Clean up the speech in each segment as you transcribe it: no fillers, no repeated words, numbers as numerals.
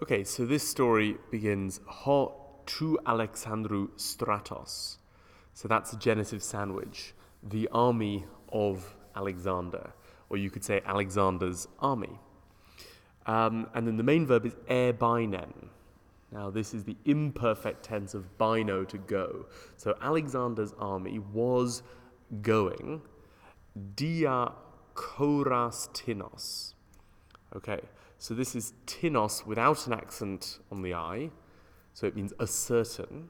Okay, so this story begins ho tu Alexandrou stratos. So that's a genitive sandwich, the army of Alexander, or you could say Alexander's army. And then the main verb is erbinen. Now, this is the imperfect tense of bino, to go. So Alexander's army was going dia koras tinos. Okay, so this is tinos without an accent on the I, so it means a certain,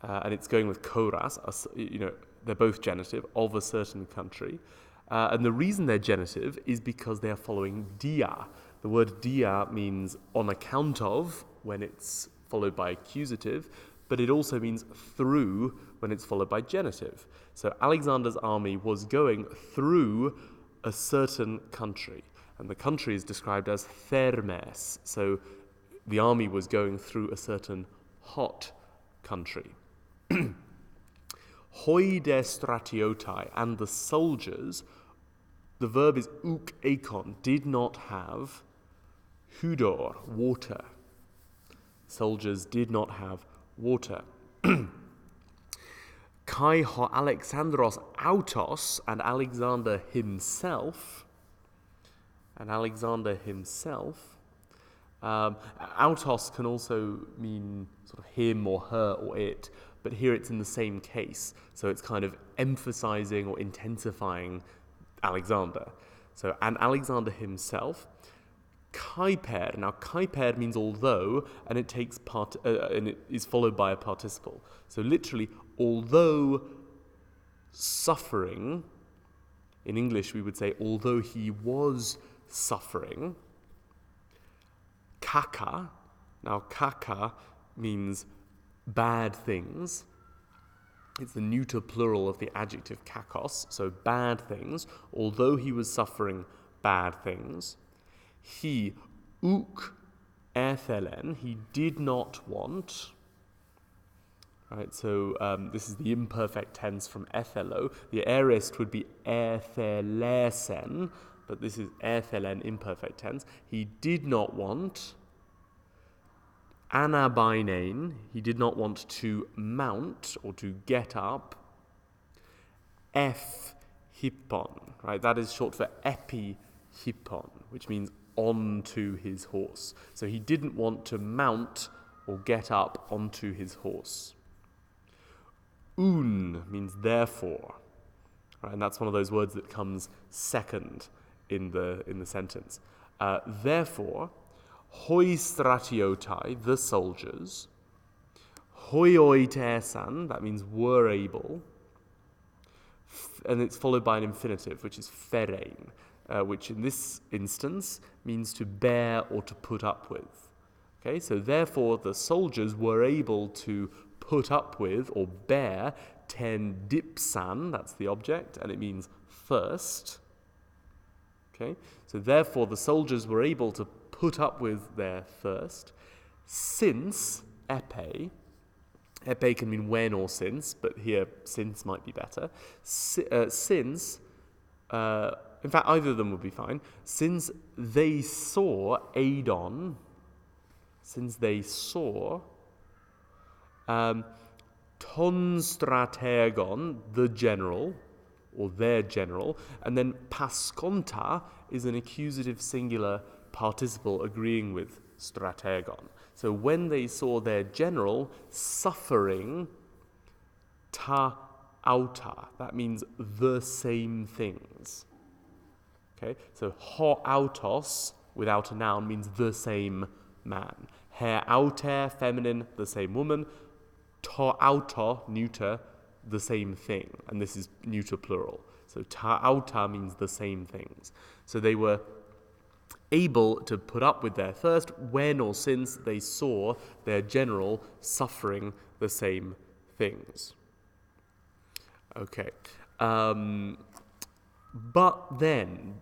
and it's going with koras, they're both genitive, of a certain country. And the reason they're genitive is because they are following dia. The word dia means on account of when it's followed by accusative, but it also means through when it's followed by genitive. So Alexander's army was going through a certain country, and the country is described as Thermes. So the army was going through a certain hot country. Hoi de stratiotai, and the soldiers, the verb is uk akon, did not have hudor, water. Soldiers did not have water. Kai ho Alexandros autos, and Alexander himself. Autos can also mean sort of him or her or it, but here it's in the same case. So it's kind of emphasizing or intensifying Alexander. So, and Alexander himself, kaiper. Now, kaiper means although, and it takes and it is followed by a participle. So literally, although suffering, in English we would say, although he was suffering, kaka. Now, kaka means bad things. It's the neuter plural of the adjective kakos, so bad things. Although he was suffering bad things, he uk ethelen, he did not want. Right, so this is the imperfect tense from ethelo. The aorist would be ethelesen, but this is ethelen, imperfect tense. He did not want. Anabinein, he did not want to mount or to get up. Hippon, right? That is short for epihippon, which means onto his horse. So he didn't want to mount or get up onto his horse. Un means therefore, right? And that's one of those words that comes second in the sentence. Therefore, hoi stratiotai, the soldiers, hoi oitesan, that means were able, and it's followed by an infinitive, which is ferein, which in this instance means to bear or to put up with. Okay, so therefore the soldiers were able to put up with or bear ten dipsan, that's the object, and it means thirst. Okay, so therefore the soldiers were able to put up with their thirst, since epe can mean when or since, but here since might be better. Since, in fact, either of them would be fine. Since they saw Adon, ton strategon, the general, or their general, and then pasconta is an accusative singular participle agreeing with strategon. So when they saw their general suffering, ta auta, that means the same things. Okay, so ho autos, without a noun, means the same man. Her auter, feminine, the same woman. To auto, neuter, the same thing. And this is neuter plural. So ta auta means the same things. So they were able to put up with their thirst when or since they saw their general suffering the same things. Okay. But then,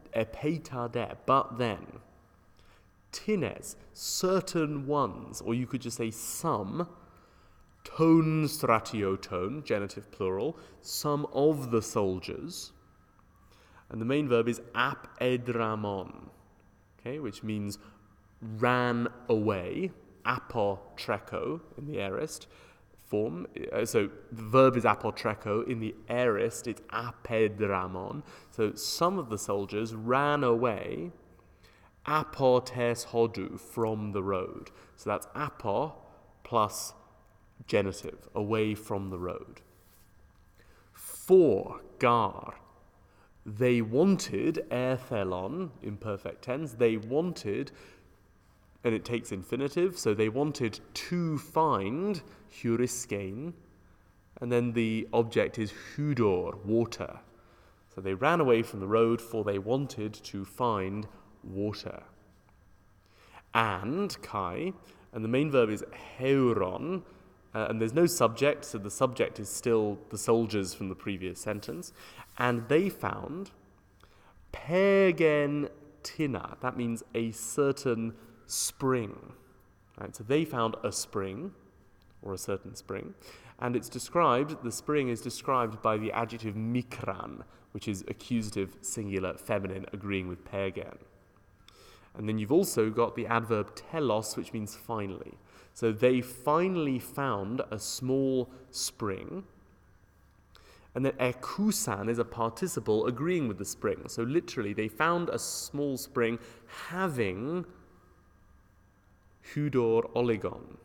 tines, certain ones, or you could just say some, ton stratioton, genitive plural, some of the soldiers, and the main verb is ap edramon, okay, which means ran away, apotreko in the aorist form. So the verb is apotreko. In the aorist, it's apedramon. So some of the soldiers ran away, apotes hodu, from the road. So that's apo plus genitive, away from the road. For gar, they wanted, erthelon, imperfect tense, they wanted, and it takes infinitive, so they wanted to find, huriskein, and then the object is hudor, water. So they ran away from the road, for they wanted to find water. And, kai, and the main verb is heuron, and there's no subject, so the subject is still the soldiers from the previous sentence. And they found pegen tina, that means a certain spring. Right, so they found a spring, or a certain spring, and it's described, the spring is described by the adjective mikran, which is accusative, singular, feminine, agreeing with pegen. And then you've also got the adverb telos, which means finally. So they finally found a small spring. And then ekusan is a participle agreeing with the spring. So literally, they found a small spring having hudor oligon,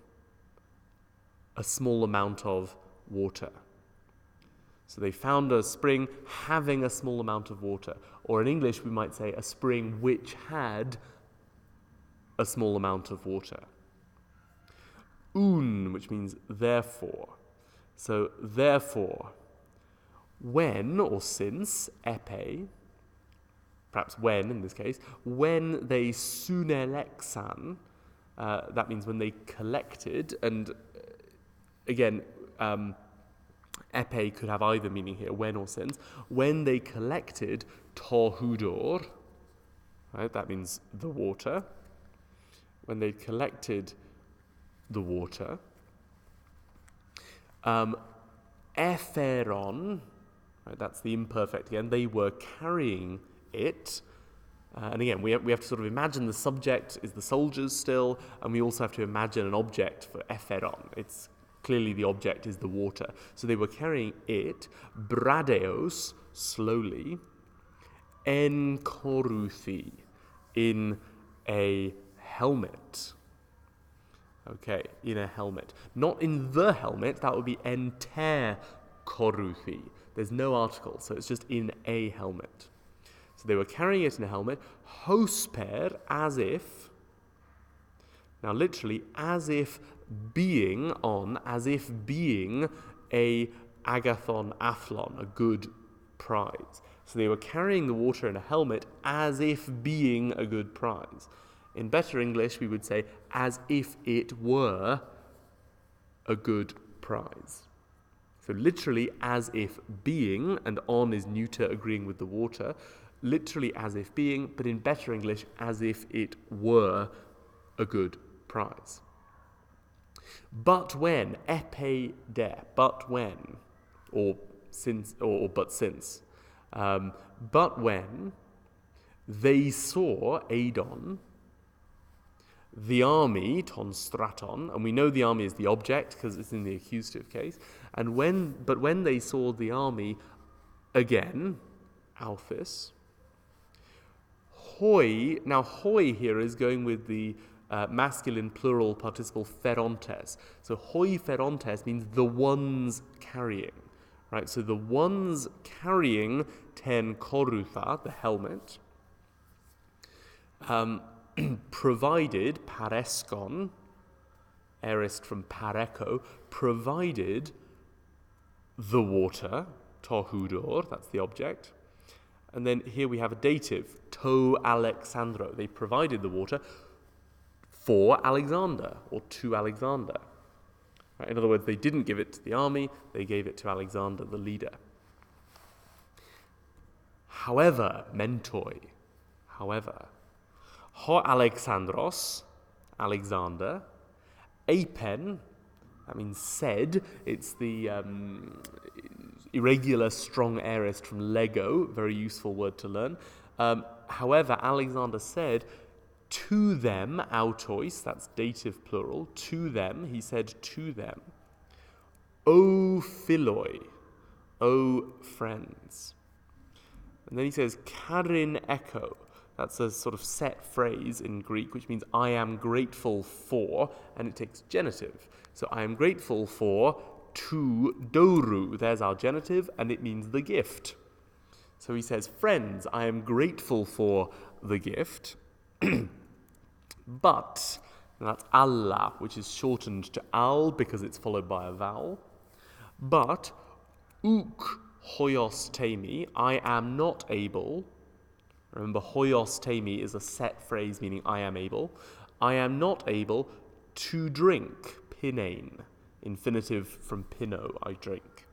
a small amount of water. So they found a spring having a small amount of water. Or in English, we might say a spring which had a small amount of water. Un, which means therefore. So therefore, when or since, epe, perhaps when in this case, when they sunelexan, that means when they collected, and again, epe could have either meaning here, when or since, when they collected tohudor, right, that means the water, when they collected the water, epheron, right, that's the imperfect again, they were carrying it. And again, we have to sort of imagine the subject is the soldiers still, and we also have to imagine an object for epheron. It's clearly the object is the water. So they were carrying it, bradeos, slowly, en koruthi, in a helmet. Okay, in a helmet. Not in the helmet, that would be enter koruthi. There's no article, so it's just in a helmet. So they were carrying it in a helmet, hosper, as if, now literally, as if being on, as if being a agathon athlon, a good prize. So they were carrying the water in a helmet as if being a good prize. In better English, we would say, as if it were a good prize. So literally, as if being, and on is neuter agreeing with the water, literally as if being, but in better English, as if it were a good prize. But when, epe de, but when, or since, or but since, but when they saw Adon, the army, ton straton, and we know the army is the object because it's in the accusative case, but when they saw the army again, alphys, hoi, now hoi here is going with the masculine plural participle ferontes. So hoi ferontes means the ones carrying, right? So the ones carrying ten korutha, the helmet, provided pareskon, aorist from pareko, provided the water, tohudor, that's the object. And then here we have a dative, to Alexandro. They provided the water for Alexander, or to Alexander. Right? In other words, they didn't give it to the army, they gave it to Alexander, the leader. However, mentoi, ho Alexandros, Alexander, apen, that means said, it's the irregular strong aorist from Lego, very useful word to learn. However, Alexander said, To them, autois, that's dative plural, to them, he said to them, O philoi, O friends. And then he says, Karin echo. That's a sort of set phrase in Greek, which means I am grateful for, and it takes genitive. So I am grateful for to doru. There's our genitive, and it means the gift. So he says, friends, I am grateful for the gift, but, and that's Allah, which is shortened to al because it's followed by a vowel, but uk hoios temi, I am not able. Remember, hoios temi is a set phrase meaning I am able. I am not able to drink, pinein, infinitive from pino, I drink.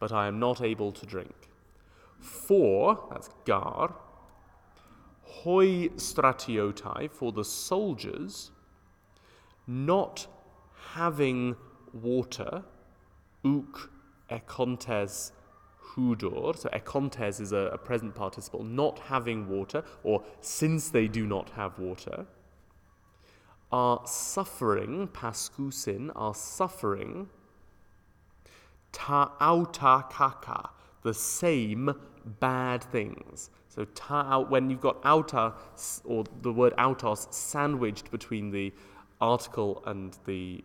But I am not able to drink. For, that's gar, hoi stratiotai, for the soldiers, not having water, uk ekontes hudor, so ekontes is a present participle, not having water, or since they do not have water, are suffering, paskusin, are suffering, ta'auta kaka, the same bad things. So when you've got auta, or the word autos, sandwiched between the article and the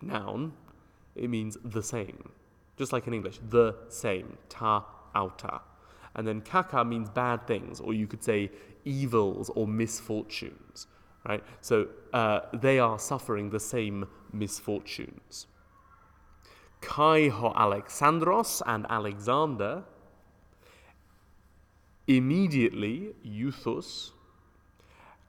noun, it means the same. Just like in English, the same, ta'auta. And then kaka means bad things, or you could say evils or misfortunes, right? So they are suffering the same misfortunes. Kai ho Alexandros, and Alexander, immediately, euthus,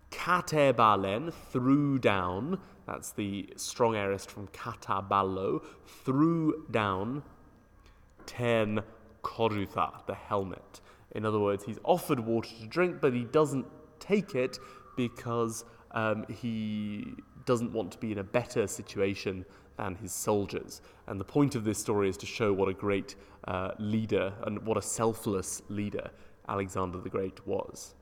katebalen, threw down, that's the strong aorist from kataballo, threw down ten korutha, the helmet. In other words, he's offered water to drink, but he doesn't take it because he doesn't want to be in a better situation than his soldiers. And the point of this story is to show what a great leader and what a selfless leader Alexander the Great was.